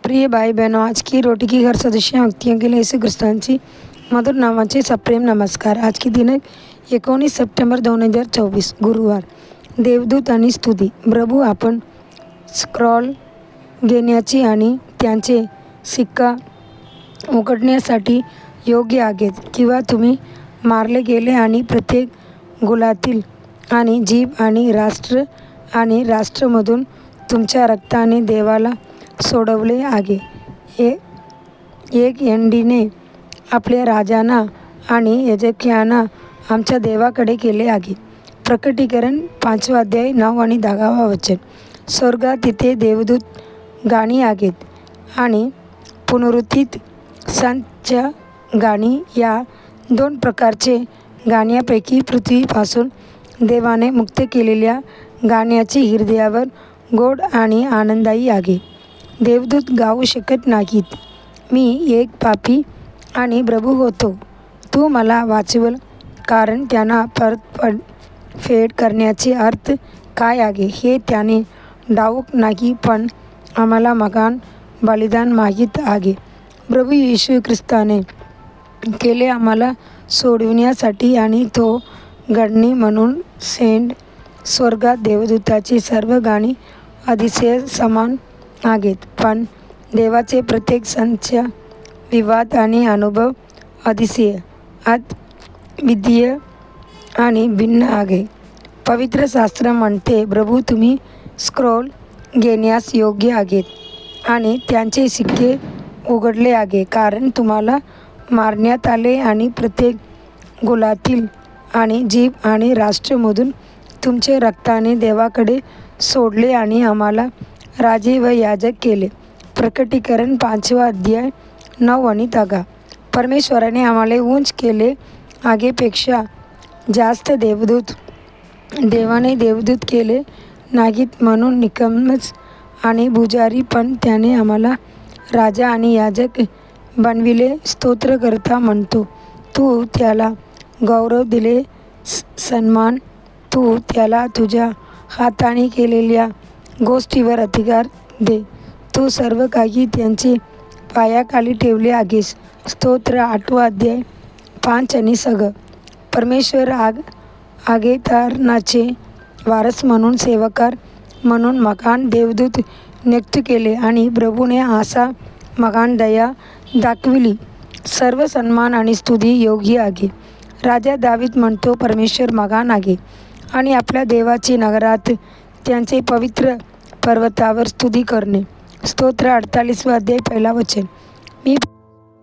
प्रिय भाई बहनों, आज की रोटी की हर सदस्य व्यक्तियों के लिए यीशु ख्रिस्तांची मधुर नावाचे सप्रेम नमस्कार। आज की दिनांक 19 सप्टेंबर 2024 गुरुवार। देवदूत आणि स्तुती. प्रभू, आपण स्क्रॉल घेण्याची आणि त्यांचे सिक्का उघडण्यासाठी योग्य आहेत, किंवा तुम्ही मारले गेले आणि प्रत्येक गुलातील आणि जीभ आणि राष्ट्रमधून तुमच्या रक्ताने देवाला सोडवले आहे. एक एंडीने आपल्या राजांना आणि याजकांना आमच्या देवाकडे केले आहे. प्रकटीकरण 5 अध्याय 9 आणि 10 वचन. स्वर्गात तिथे देवदूत गाणी आहेत आणि पुनरुत्थित संतच्या गाणी. या 2 प्रकारचे गाण्यांपैकी पृथ्वीपासून देवाने मुक्त केलेल्या गाण्याची हृदयावर गोड आणि आनंददायी आहे. देवदूत गाऊ शकत नाहीत, मी एक पापी आणि प्रभू होतो, तू मला वाचवल. कारण त्यांना परतफेड करण्याचे अर्थ काय आहे हे त्याने ठाऊक नाही, पण आम्हाला महान बलिदान माहीत आहे. प्रभू येशू ख्रिस्ताने केले आम्हाला सोडविण्यासाठी, आणि तो गणनी म्हणून सेंड. स्वर्गात देवदूताची सर्व गाणी अतिशय समान आहेत, पण देवाचे प्रत्येक संतचा विवाद आणि अनुभव अतिशय अद्वितीय आणि भिन्न आहे. पवित्र शास्त्र म्हणते, प्रभू, तुम्ही स्क्रॉल घेण्यास योग्य आहेत आणि त्यांचे सिक्के उघडले आहे, कारण तुम्हाला मारण्यात आले आणि प्रत्येक कुलातील आणि जीभ आणि राष्ट्रमधून तुमचे रक्ताने देवाकडे सोडले आणि आम्हाला राजे व याजक केले. प्रकटीकरण 5 अध्याय 9 आणि 10. परमेश्वराने आम्हाला उंच केले आगीपेक्षा जास्त देवाने देवदूत केले नाहीत म्हणून निकमच आणि पुजारी, पण त्याने आम्हाला राजा आणि याजक बनविले. स्तोत्रकर्ता म्हणतो, तू त्याला गौरव दिले, सन्मान. तू त्याला तुझ्या हाताने केलेल्या गोष्टीवर अधिकार दे. तू सर्व काही त्यांचे पायाखाली ठेवले आहेस. स्तोत्र 8 अध्याय 5 आणि 6. परमेश्वर आगेतारणाचे वारस म्हणून सेवकार म्हणून महान देवदूत नियुक्त केले, आणि प्रभूने असा महान दया दाखविली. सर्व सन्मान आणि स्तुती योग्य आहे. राजा दावीद म्हणतो, परमेश्वर महान आहे आणि आपल्या देवाची नगरात त्यांचे पवित्र पर्वतावर स्तुती करणे. स्तोत्र 48 अध्याय 1 वचन. मी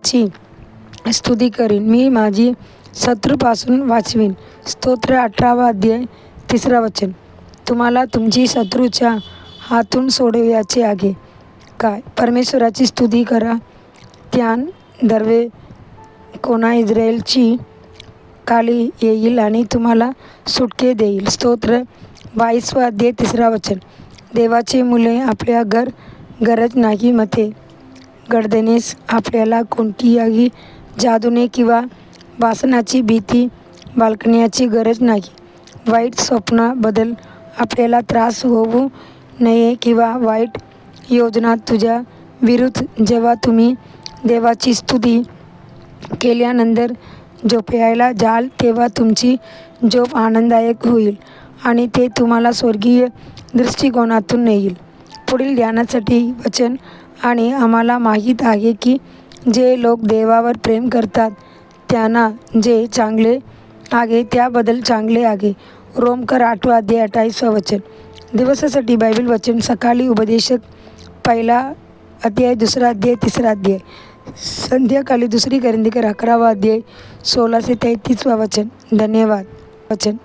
ची स्तुती करीन, मी माझी शत्रूपासून वाचवीन. स्तोत्र 18 अध्याय 3 वचन. तुम्हाला तुमची शत्रूच्या हातून सोडवायचे आहे काय? परमेश्वराची स्तुती करा, त्यान दर्वे कोणा इस्रायलची खाली येईल आणि तुम्हाला सुटके देईल. स्तोत्र 22 अध्याय 3 वचन. देवाचे मुले, आपल्या गरज नाही मध्ये घडदेण्यास आपल्याला कोणतीही जादूने किंवा वासनाची भीती बाळगण्याची गरज नाही. वाईट स्वप्नाबद्दल आपल्याला त्रास होऊ नये किंवा वाईट योजना तुझ्या विरुद्ध. जेव्हा तुम्ही देवाची स्तुती केल्यानंतर झोपायला जाल, तेव्हा तुमची झोप आनंददायक होईल आणि ते तुम्हाला स्वर्गीय दृष्टिकोनातून नेईल. पुढील ध्यानासाठी वचन. आणि आम्हाला माहीत आहे की जे लोक देवावर प्रेम करतात त्यांना जे चांगले आहे त्याबद्दल चांगले आहे. रोमकर 8 अध्याय 28 वचन. दिवसासाठी बायबल वचन. सकाळी उपदेशक 1 अध्याय 2 अध्याय 3 अध्याय. संध्याकाळी 2 कोरिंथीकर 11 अध्याय 16 ते 33 वचन. धन्यवाद. वचन.